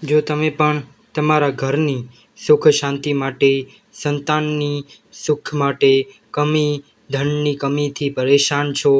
જો તમે પણ તમારા ઘરની સુખ શાંતિ માટે, સંતાનની સુખ માટે, ધનની કમીથી પરેશાન છો,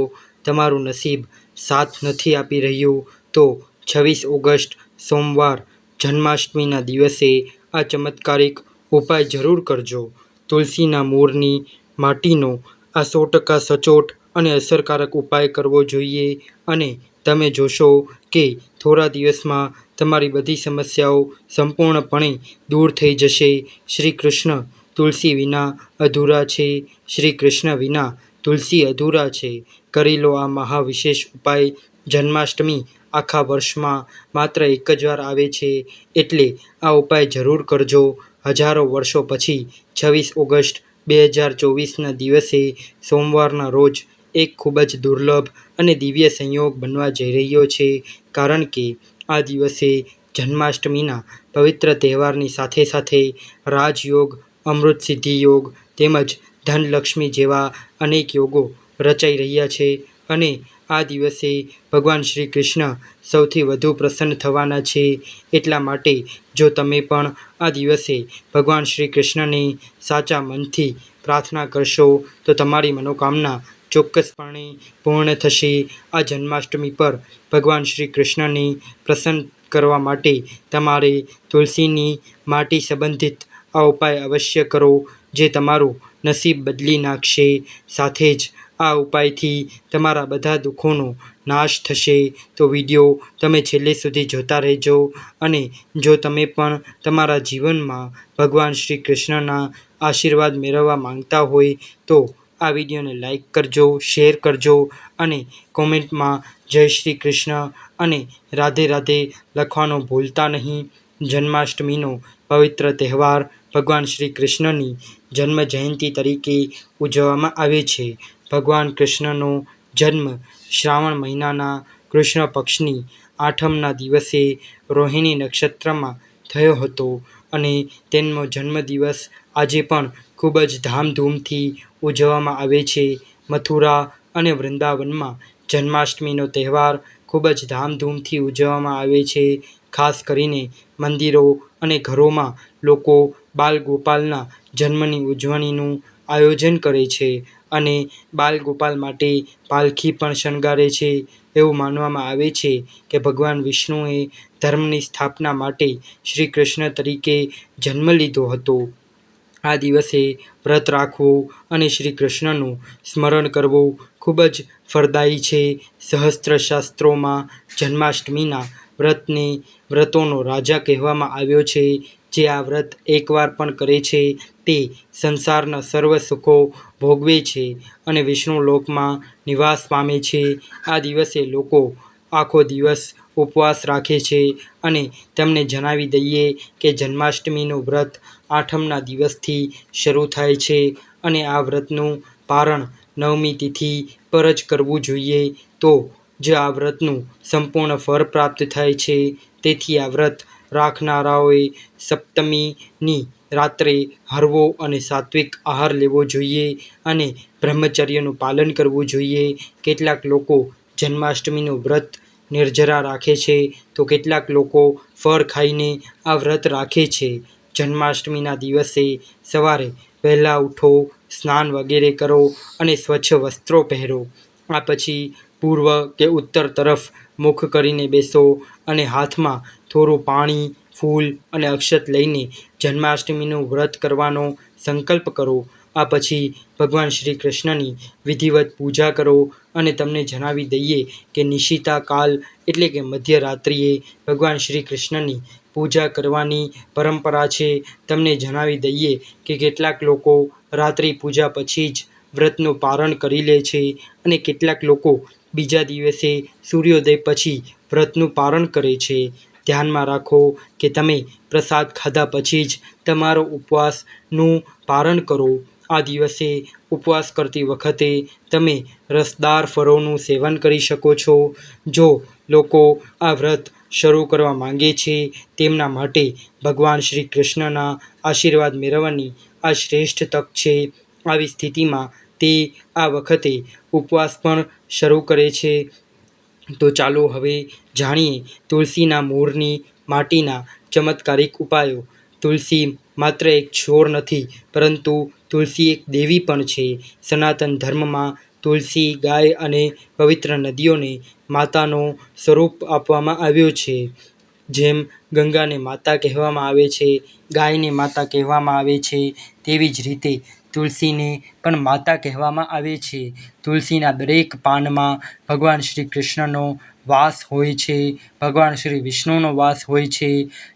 તમારું નસીબ સાથ નથી આપી રહ્યું, તો 26 ઓગસ્ટ સોમવાર જન્માષ્ટમીના દિવસે આ ચમત્કારિક ઉપાય જરૂર કરજો. તુલસીના મૂળની માટીનો આ 100% સચોટ અને અસરકારક ઉપાય કરવો જોઈએ અને તમે જોશો કે થોડા દિવસમાં તમારી બધી સમસ્યાઓ સંપૂર્ણપણે દૂર થઈ જશે. શ્રી કૃષ્ણ તુલસી વિના અધૂરા છે. શ્રી કૃષ્ણ વિના તુલસી અધૂરા છે. કરી લો આ મહા વિશેષ ઉપાય. જન્માષ્ટમી આખા વર્ષમાં માત્ર એક જ વાર આવે છે, એટલે આ ઉપાય જરૂર કરજો. હજારો વર્ષો પછી 26 ઓગસ્ટ 2024ના દિવસે સોમવારના રોજ એક ખૂબ જ દુર્લભ અને દિવ્ય સંયોગ બનવા જઈ રહ્યો છે, કારણ કે આ દિવસે જન્માષ્ટમીના પવિત્ર તહેવારની સાથે સાથે રાજયોગ, અમૃત સિદ્ધિ યોગ તેમજ ધનલક્ષ્મી જેવા અનેક યોગો રચાઈ રહ્યા છે અને આ દિવસે ભગવાન શ્રી કૃષ્ણ સૌથી વધુ પ્રસન્ન થવાના છે. એટલા માટે જો તમે પણ આ દિવસે ભગવાન શ્રી કૃષ્ણને સાચા મનથી પ્રાર્થના કરશો તો તમારી મનોકામના ચોક્કસપણે પૂર્ણ થશે. આ જન્માષ્ટમી પર ભગવાન શ્રી કૃષ્ણને પ્રસન્ન કરવા માટે તમારે તુલસીની માટી સંબંધિત આ ઉપાય અવશ્ય કરો, જે તમારું નસીબ બદલી નાખશે. સાથે જ આ ઉપાયથી તમારા બધા દુઃખોનો નાશ થશે. તો વિડીયો તમે છેલ્લે સુધી જોતા રહેજો અને જો તમે પણ તમારા જીવનમાં ભગવાન શ્રી કૃષ્ણના આશીર્વાદ મેળવવા માંગતા હોય તો આ વિડીયોને લાઈક કરજો, શેર કરજો અને કોમેન્ટમાં જય શ્રી કૃષ્ણ અને રાધે રાધે લખવાનું ભૂલતા નહીં. જન્માષ્ટમીનો પવિત્ર તહેવાર ભગવાન શ્રી કૃષ્ણની જન્મ જયંતિ તરીકે ઉજવવામાં આવે છે. ભગવાન કૃષ્ણનો જન્મ શ્રાવણ મહિનાના કૃષ્ણ પક્ષની આઠમના દિવસે રોહિણી નક્ષત્રમાં થયો હતો અને તેમનો જન્મદિવસ આજે પણ ખૂબ જ ધામધૂમથી ઉજવવામાં આવે છે. મથુરા અને વૃંદાવનમાં જન્માષ્ટમીનો તહેવાર ખૂબ જ ધામધૂમથી ઉજવવામાં આવે છે. ખાસ કરીને મંદિરો અને ઘરોમાં લોકો બાલગોપાલના જન્મની ઉજવણીનું આયોજન કરે છે અને બાલગોપાલ માટે પાલખી પણ શણગારે છે. એવું માનવામાં આવે છે કે ભગવાન વિષ્ણુએ ધર્મની સ્થાપના માટે શ્રી કૃષ્ણ તરીકે જન્મ લીધો હતો. આ દિવસે વ્રત રાખવું અને શ્રી કૃષ્ણનું સ્મરણ કરવું ખૂબ જ ફળદાયી છે. સહસ્ત્ર શાસ્ત્રોમાં જન્માષ્ટમીના વ્રતને વ્રતોનો રાજા કહેવામાં આવ્યો છે. જે આ વ્રત એકવાર પણ કરે છે તે સંસારના સર્વ સુખો ભોગવે છે અને વિષ્ણુ લોકમાં નિવાસ પામે છે. આ દિવસે લોકો આખો દિવસ ઉપવાસ રાખે છે અને તમને જણાવી દઈએ કે જન્માષ્ટમીનું વ્રત આઠમના દિવસથી શરૂ થાય છે અને આ વ્રતનું પારણ નવમી તિથિ પર જ કરવું જોઈએ, તો જ આ વ્રતનું સંપૂર્ણ ફળ પ્રાપ્ત થાય છે. તેથી આ વ્રત રાખનારાઓએ સપ્તમીની રાત્રે હળવો અને સાત્વિક આહાર લેવો જોઈએ અને બ્રહ્મચર્યનું પાલન કરવું જોઈએ. કેટલાક લોકો જન્માષ્ટમીનું વ્રત નિર્જરા રાખે છે તો કેટલાક લોકો ફળ ખાઈને આ વ્રત રાખે છે. જન્માષ્ટમીના દિવસે સવારે વહેલા ઉઠો, સ્નાન વગેરે કરો અને સ્વચ્છ વસ્ત્રો પહેરો. આ પછી પૂર્વ કે ઉત્તર તરફ મુખ કરીને બેસો અને હાથમાં થોડું પાણી, ફૂલ અને અક્ષત લઈને જન્માષ્ટમીનું વ્રત કરવાનો સંકલ્પ કરો. આ પછી ભગવાન શ્રી કૃષ્ણની વિધિવત પૂજા કરો અને તમને જણાવી દઈએ કે નિશિતા કાલ એટલે કે મધ્યરાત્રિએ ભગવાન શ્રી કૃષ્ણની પૂજા કરવાની પરંપરા છે. તમને જણાવી દઈએ કે કેટલાક લોકો રાત્રિ પૂજા પછી જ વ્રતનું પારણ કરી લે છે અને કેટલાક લોકો બીજા દિવસે સૂર્યોદય પછી વ્રતનું પારણ કરે છે. ધ્યાનમાં રાખો કે તમે પ્રસાદ ખાધા પછી જ તમારો ઉપવાસનું પારણ કરો. આ દિવસે ઉપવાસ કરતી વખતે તમે રસદાર ફળોનું સેવન કરી શકો છો. જો લોકો આ વ્રત શરૂ કરવા માંગે છે તેમના માટે ભગવાન શ્રી કૃષ્ણના આશીર્વાદ મેળવવાની આ શ્રેષ્ઠ તક છે. આવી સ્થિતિમાં તે આ વખતે ઉપવાસ પણ શરૂ કરે છે. તો ચાલો હવે જાણીએ તુલસીના મૂળની માટીના ચમત્કારિક ઉપાયો. તુલસી માત્ર એક છોડ નથી, પરંતુ તુલસી એક દેવી પણ છે. સનાતન ધર્મમાં તુલસી, ગાય અને પવિત્ર નદીઓને માતાનો સ્વરૂપ આપવામાં આવ્યો છે. જેમ ગંગાને માતા કહેવામાં આવે છે, ગાયને માતા કહેવામાં આવે છે, તેવી જ રીતે તુલસીને પણ માતા કહેવામાં આવે છે. તુલસીના દરેક પાનમાં ભગવાન શ્રી કૃષ્ણનો વાસ હોય છે, ભગવાન શ્રી વિષ્ણુનો વાસ હોય છે.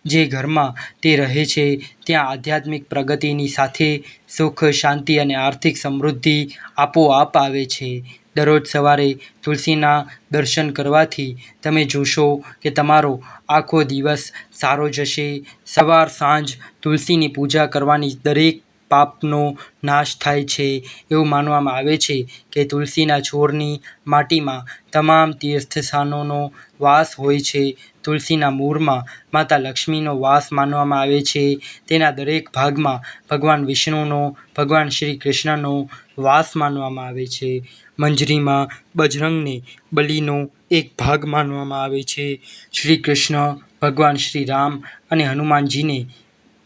જે ઘરમાં તે રહે છે, ત્યાં આધ્યાત્મિક પ્રગતિની સાથે સુખ, શાંતિ અને આર્થિક સમૃદ્ધિ આપોઆપ આવે છે. દરરોજ સવારે તુલસીના દર્શન કરવાથી તમે જોશો કે તમારો આખો દિવસ સારો જશે. સવાર સાંજ તુલસીની પૂજા કરવાની દરેક પાપનો નાશ થાય છે. એવું માનવામાં આવે છે કે તુલસીના છોડની માટીમાં તમામ તીર્થસ્થાનોનો વાસ હોય છે. તુલસીના મૂળમાં માતા લક્ષ્મીનો વાસ માનવામાં આવે છે. તેના દરેક ભાગમાં ભગવાન વિષ્ણુનો, ભગવાન શ્રી કૃષ્ણનો વાસ માનવામાં આવે છે. મંજરીમાં બજરંગને બલિનો એક ભાગ માનવામાં આવે છે. શ્રી કૃષ્ણ, ભગવાન શ્રી રામ અને હનુમાનજીને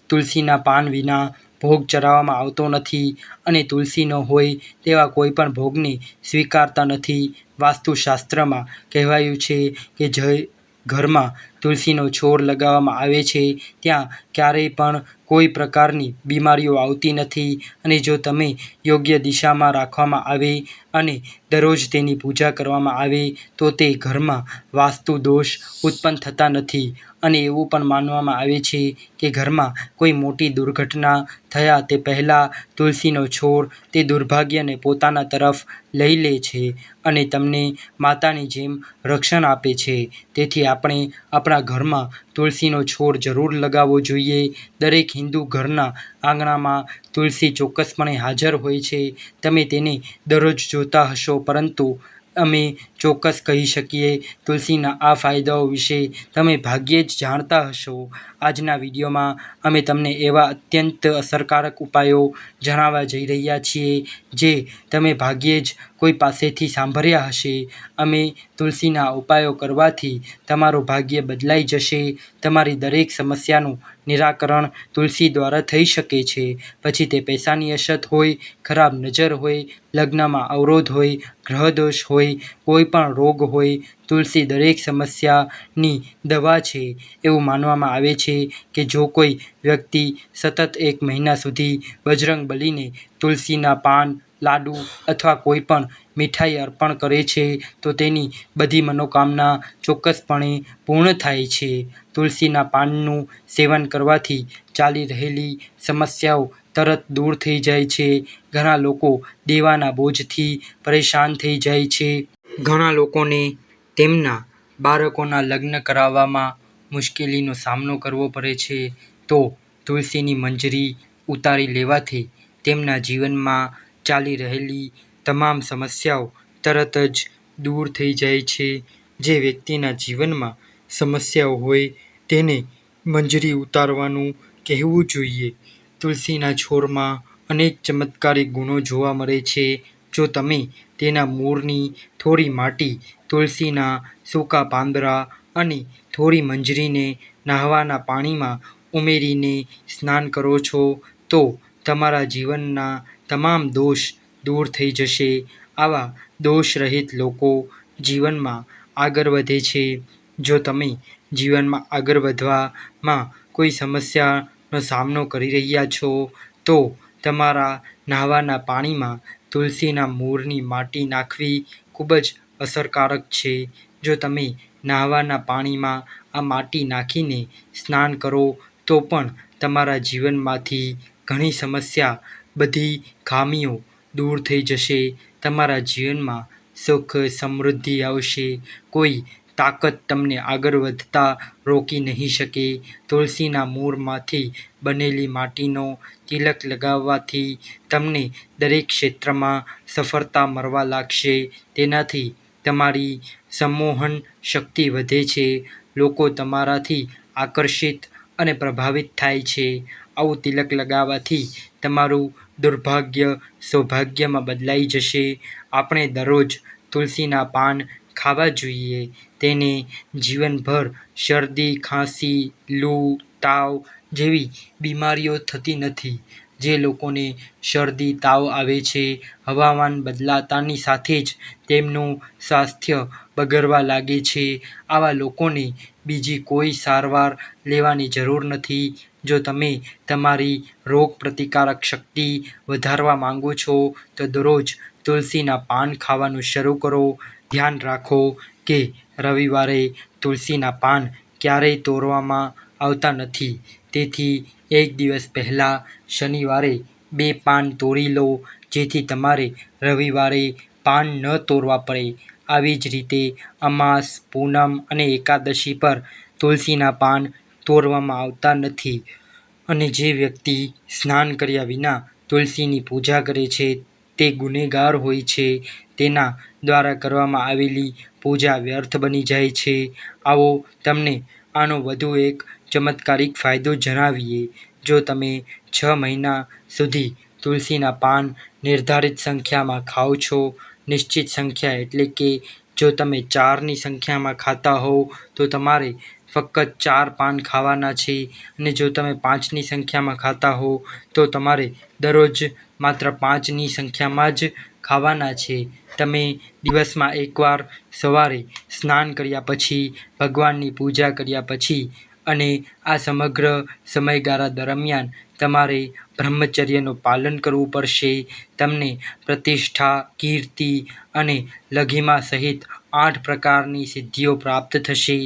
તુલસીના પાન વિના ભોગ ચડાવવામાં આવતો નથી અને તુલસી ન હોય તેવા કોઈ પણ ભોગને સ્વીકારતા નથી. વાસ્તુશાસ્ત્રમાં કહેવાયું છે કે જે ઘરમાં તુલસીનો છોડ લગાવવામાં આવે છે, ત્યાં ક્યારેય પણ કોઈ પ્રકારની બીમારીઓ આવતી નથી. અને જો તમે યોગ્ય દિશામાં રાખવામાં આવે અને દરરોજ તેની પૂજા કરવામાં આવે તો તે ઘરમાં વાસ્તુ દોષ ઉત્પન્ન થતા નથી. અને એવું પણ માનવામાં આવે છે કે ઘરમાં કોઈ મોટી દુર્ઘટના થયા તે પહેલાં તુલસીનો છોડ તે દુર્ભાગ્યને પોતાના તરફ લઈ લે છે અને તમને માતાની જેમ રક્ષણ આપે છે. તેથી આપણે આપણા ઘરમાં તુલસીનો છોડ જરૂર લગાવવો જોઈએ. દરેક હિન્દુ ઘરના આંગણામાં તુલસી ચોક્કસપણે હાજર હોય છે. તમે તેને દરરોજ જોતા હશો, પરંતુ અમે ચોક્કસ કહી શકીએ તુલસીના આ ફાયદાઓ વિશે તમે ભાગ્યે જ જાણતા હશો. આજના વિડીયોમાં અમે તમને એવા અત્યંત અસરકારક ઉપાયો જણાવવા જઈ રહ્યા છીએ જે તમે ભાગ્યે જ કોઈ પાસેથી સાંભળ્યા હશે. અમે તુલસીના ઉપાયો કરવાથી તમારું ભાગ્ય બદલાઈ જશે. તમારી દરેક સમસ્યાનું નિરાકરણ તુલસી દ્વારા થઈ શકે છે. પછી તે પૈસાની અછત હોય, ખરાબ નજર હોય, લગ્નમાં અવરોધ હોય, ગ્રહદોષ હોય, કોઈ પણ રોગ હોય, તુલસી દરેક સમસ્યાની દવા છે. એવું માનવામાં આવે છે કે જો કોઈ વ્યક્તિ સતત 1 મહિના સુધી બજરંગબલીને તુલસીના પાન, લાડુ અથવા કોઈ પણ મીઠાઈ અર્પણ કરે છે તો તેની બધી મનોકામના ચોક્કસપણે પૂર્ણ થાય છે. તુલસીના પાનનું સેવન કરવાથી ચાલી રહેલી સમસ્યાઓ તરત દૂર થઈ જાય છે. ઘણા લોકો દેવાના બોજથી પરેશાન થઈ જાય છે. ઘણા લોકોને તેમના બાળકોના લગ્ન કરાવવામાં મુશ્કેલીનો સામનો કરવો પડે છે. તો તુલસીની મંજરી ઉતારી લેવાથી તેમના જીવનમાં ચાલી રહેલી તમામ સમસ્યાઓ તરત જ દૂર થઈ જાય છે. જે વ્યક્તિના જીવનમાં સમસ્યાઓ હોય તેને મંજરી ઉતારવાનું કહેવું જોઈએ. તુલસીના છોડમાં અનેક ચમત્કારિક ગુણો જોવા મળે છે. જો તમે તેના મૂળની થોડી માટી, તુલસીના સૂકા પાંદડા અને થોડી મંજરીને નહાવાના પાણીમાં ઉમેરીને સ્નાન કરો છો તો તમારા જીવનના તમામ દોષ દૂર થઈ જશે. આવા દોષરહિત લોકો જીવનમાં આગળ વધે છે. જો તમે જીવનમાં આગળ વધવામાં કોઈ સમસ્યાનો સામનો કરી રહ્યા છો તો તમારા નહાવાના પાણીમાં તુલસીના મૂળની માટી નાખવી ખૂબ જ અસરકારક છે. જો તમે નહાવાના પાણીમાં આ માટી નાખીને સ્નાન કરો તો પણ તમારા જીવનમાંથી ઘણી સમસ્યા, બધી ખામીઓ દૂર થઈ જશે. તમારા જીવનમાં સુખ, સમૃદ્ધિ આવશે. કોઈ તાકાત તમને આગળ વધતા રોકી નહીં શકે. તુલસીના મૂળમાંથી બનેલી માટીનો તિલક લગાવવાથી તમને દરેક ક્ષેત્રમાં સફળતા મળવા લાગશે. તેનાથી તમારી સંમોહન શક્તિ વધે છે. લોકો તમારાથી આકર્ષિત અને પ્રભાવિત થાય છે. આવું તિલક લગાવવાથી તમારું દુર્ભાગ્ય સૌભાગ્યમાં બદલાઈ જશે. આપણે દરરોજ તુલસીના પાન ખાવા જોઈએ. તેને જીવનભર શરદી, ખાંસી, લૂ, તાવ જેવી બીમારીઓ થતી નથી. જે લોકોને શરદી, તાવ આવે છે, હવામાન બદલાતાની સાથે જ તેમનું સ્વાસ્થ્ય બગડવા લાગે છે, આવા લોકોને બીજી કોઈ સારવાર લેવાની જરૂર નથી. જો તમે તમારી રોગપ્રતિકારક શક્તિ વધારવા માંગો છો, તો દરરોજ તુલસીના પાન ખાવાનું શરૂ કરો. ધ્યાન રાખો કે રવિવારે તુલસીના પાન ક્યારેય તોડવામાં આવતા નથી. તેથી એક દિવસ પહેલાં શનિવારે 2 પાન તોડી લો, જેથી તમારે રવિવારે પાન ન તોડવા પડે. આવી જ રીતે અમાસ, પૂનમ અને એકાદશી પર તુલસીના પાન તોડવામાં આવતા નથી. અને જે વ્યક્તિ સ્નાન કર્યા વિના તુલસીની પૂજા કરે છે, તે ગુનેગાર હોય છે. તેના દ્વારા કરવામાં આવેલી પૂજા વ્યર્થ બની જાય છે. આવો તમને આનો વધુ એક ચમત્કારિક ફાયદો જણાવીએ. જો તમે 6 મહિના સુધી તુલસીના પાન નિર્ધારિત સંખ્યામાં ખાઓ છો, નિશ્ચિત સંખ્યા એટલે કે જો તમે 4ની સંખ્યામાં ખાતા હોવ તો તમારે ફક્ત 4 પાન ખાવાના છે, અને જો તમે 5ની સંખ્યામાં ખાતા હો તો તમારે દરરોજ માત્ર 5ની સંખ્યામાં જ ખાવાના છે. તમે દિવસમાં એકવાર સવારે સ્નાન કર્યા પછી, ભગવાનની પૂજા કર્યા પછી અને આ સમગ્ર સમયગાળા દરમિયાન તમારે બ્રહ્મચર્યનું પાલન કરવું પડશે. તમને પ્રતિષ્ઠા, કીર્તિ અને લઘિમા સહિત 8 પ્રકારની સિદ્ધિઓ પ્રાપ્ત થશે.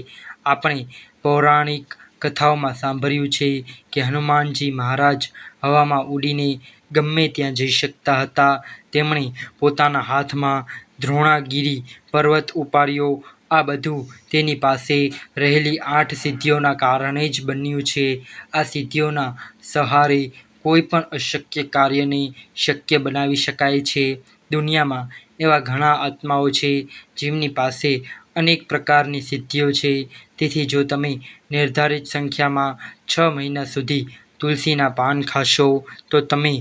આપણે પૌરાણિક કથાઓમાં સાંભળ્યું છે કે હનુમાનજી મહારાજ હવામાં ઉડીને ગમે ત્યાં જઈ શકતા હતા. તેમણે પોતાના હાથમાં દ્રોણાગિરી પર્વત ઉપાડ્યો. આ બધું તેની પાસે રહેલી 8 સિદ્ધિઓના કારણે જ બન્યું છે. આ સિદ્ધિઓના સહારે કોઈ પણ અશક્ય કાર્યને શક્ય બનાવી શકાય છે. દુનિયામાં એવા ઘણા આત્માઓ છે જેમની પાસે અનેક પ્રકારની સિદ્ધિઓ છે. તેથી જો તમે નિર્ધારિત સંખ્યામાં 6 મહિના સુધી તુલસીના પાન ખાશો તો તમે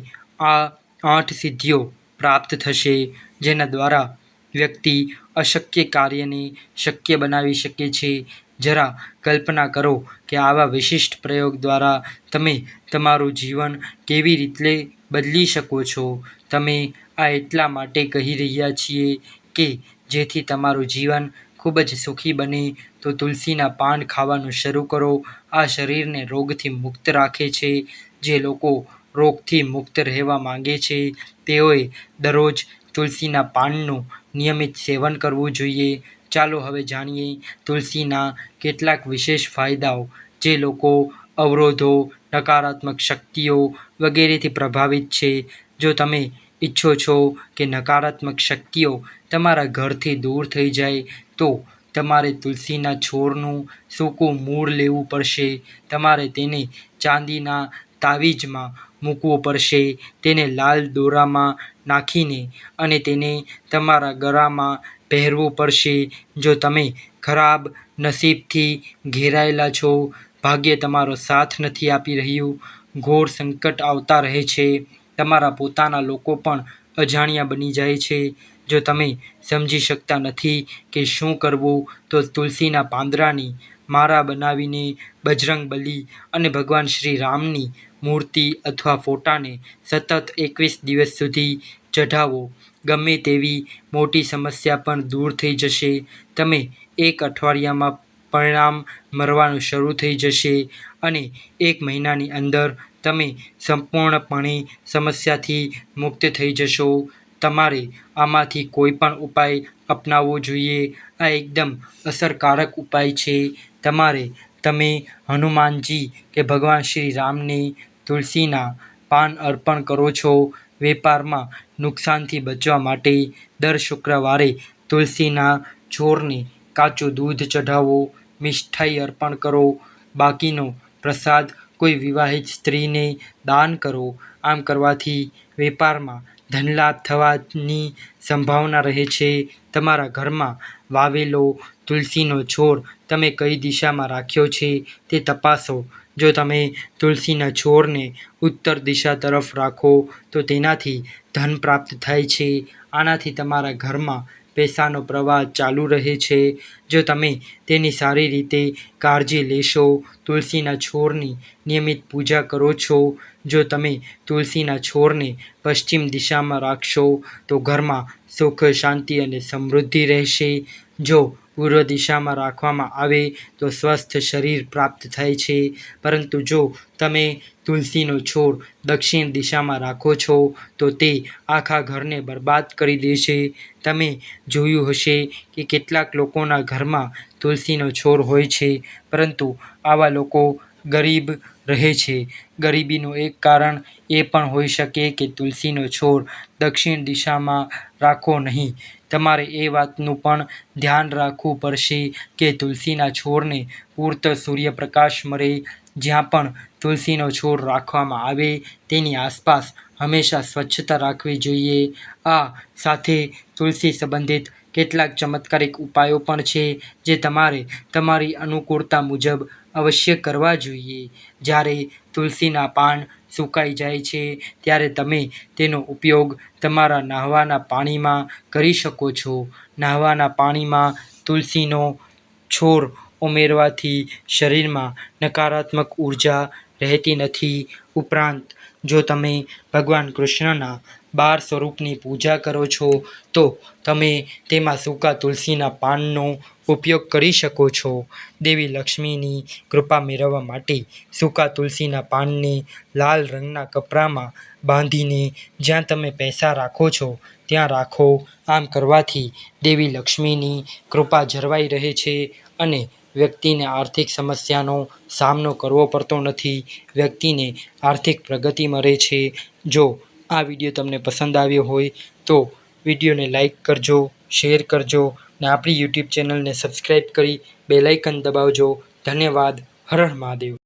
આ 8 સિદ્ધિઓ પ્રાપ્ત થશે, જેના દ્વારા વ્યક્તિ અશક્ય કાર્યને શક્ય બનાવી શકે છે. જરા કલ્પના કરો કે આવા વિશિષ્ટ પ્રયોગ દ્વારા તમે તમારું જીવન કેવી રીતે બદલી શકો છો. તમે આ એટલા માટે કહી રહ્યા છીએ કે જેથી તમારું જીવન ખૂબ જ સુખી બને, તો તુલસીના પાન ખાવાનું શરૂ કરો. આ શરીરને રોગથી મુક્ત રાખે છે. જે લોકો રોગથી મુક્ત રહેવા માંગે છે, તેઓએ દરરોજ તુલસીના પાનનું નિયમિત સેવન કરવું જોઈએ. ચાલો હવે જાણીએ તુલસીના કેટલાક વિશેષ ફાયદાઓ. જે લોકો અવરોધો, નકારાત્મક શક્તિઓ વગેરેથી પ્રભાવિત છે. જો તમે ઈચ્છો છો કે નકારાત્મક શક્તિઓ તમારા ઘરથી દૂર થઈ જાય, તો તમારે તુલસીના છોડનું સૂકું મૂળ લેવું પડશે. તમારે તેને ચાંદીના તાવીજમાં મૂકવું પડશે, તેને લાલ દોરામાં નાખીને અને તેને તમારા ગળામાં પહેરવું પડશે. જો તમે ખરાબ નસીબથી ઘેરાયેલા છો, ભાગ્ય તમારો સાથ નથી આપી રહ્યું, ઘોર સંકટ આવતા રહે છે, તમારા પોતાના લોકો પણ અજાણ્યા બની જાય છે, જો તમે સમજી શકતા નથી કે શું કરવું, તો તુલસીના પાંદડાની માળા બનાવીને બજરંગબલી અને ભગવાન શ્રી રામની મૂર્તિ અથવા ફોટાને સતત 21 દિવસ સુધી ચઢાવો. ગમે તેવી મોટી સમસ્યા પણ દૂર થઈ જશે. તમે 1 અઠવાડિયામાં પરિણામ મળવાનું શરૂ થઈ જશે અને 1 મહિનાની અંદર તમે સંપૂર્ણપણે સમસ્યાથી મુક્ત થઈ જશો. તમારે આમાંથી કોઈ પણ ઉપાય અપનાવવો જોઈએ. આ એકદમ અસરકારક ઉપાય છે. તમે હનુમાનજી કે ભગવાન શ્રી રામને તુલસીના પાન અર્પણ કરો છો. વેપારમાં નુકસાનથી બચવા માટે દર શુક્રવારે તુલસીના છોડને કાચું દૂધ ચઢાવો, મીઠાઈ અર્પણ કરો, બાકીનો પ્રસાદ કોઈ વિવાહિત સ્ત્રીને દાન કરો. આમ કરવાથી વેપારમાં ધનલાભ થવાની સંભાવના રહે છે. તમારા ઘરમાં વાવેલો તુલસીનો છોડ તમે કઈ દિશામાં રાખ્યો છે તે તપાસો. જો તમે તુલસીના છોડને ઉત્તર દિશા તરફ રાખો તો તેનાથી ધન પ્રાપ્ત થાય છે. આનાથી તમારા ઘરમાં પૈસાનો પ્રવાહ ચાલુ રહે છે જો તમે તેની સારી રીતે કાળજી લેશો. તુલસીના છોડની નિયમિત પૂજા કરો છો. જો તમે તુલસીના છોડને પશ્ચિમ દિશામાં રાખશો તો ઘરમાં સુખ, શાંતિ અને સમૃદ્ધિ રહેશે. જો પૂર્વ દિશામાં રાખવામાં આવે તો સ્વસ્થ શરીર પ્રાપ્ત થાય છે. પરંતુ જો તમે તુલસીનો છોડ દક્ષિણ દિશામાં રાખો છો તો તે આખા ઘરને બરબાદ કરી દેશે. તમે જોયું હશે કે કેટલાક લોકોના ઘરમાં તુલસીનો છોડ હોય છે પરંતુ આવા લોકો ગરીબ રહે છે. ગરીબીનું એક કારણ એ પણ હોઈ શકે કે તુલસીનો છોડ દક્ષિણ દિશામાં રાખો નહીં. તમારે એ વાતનું પણ ધ્યાન રાખવું પડશે કે તુલસીના છોડને પૂરતો સૂર્યપ્રકાશ મળે. જ્યાં પણ તુલસીનો છોડ રાખવામાં આવે તેની આસપાસ હંમેશા સ્વચ્છતા રાખવી જોઈએ. આ સાથે તુલસી સંબંધિત કેટલાક ચમત્કારિક ઉપાયો પણ છે જે તમારે તમારી અનુકૂળતા મુજબ અવશ્ય કરવા જોઈએ. જ્યારે તુલસીના પાન સુકાઈ જાય છે ત્યારે તમે તેનો ઉપયોગ તમારા નહાવાના પાણીમાં કરી શકો છો. નહાવાના પાણીમાં તુલસીનો છોડ ઉમેરવાથી શરીરમાં નકારાત્મક ઉર્જા રહેતી નથી. ઉપરાંત જો તમે ભગવાન કૃષ્ણના 12 સ્વરૂપની પૂજા કરો છો તો તમે તેમાં સૂકા તુલસીના પાનનો ઉપયોગ કરી શકો છો. દેવી લક્ષ્મીની કૃપા મેળવવા માટે સૂકા તુલસીના પાનને લાલ રંગના કપડામાં બાંધીને જ્યાં તમે પૈસા રાખો છો ત્યાં રાખો. આમ કરવાથી દેવી લક્ષ્મીની કૃપા જળવાઈ રહે છે અને વ્યક્તિને આર્થિક સમસ્યાનો સામનો કરવો પડતો નથી. વ્યક્તિને આર્થિક પ્રગતિ મળે છે. જો આ વિડીયો તમને પસંદ આવ્યો હોય તો વિડીયોને લાઈક કરજો, શેર કરજો અને આપણી યુટ્યુબ ચેનલને સબસ્ક્રાઈબ કરી બેલ આઇકન દબાવજો. ધન્યવાદ. હર હર મહાદેવ.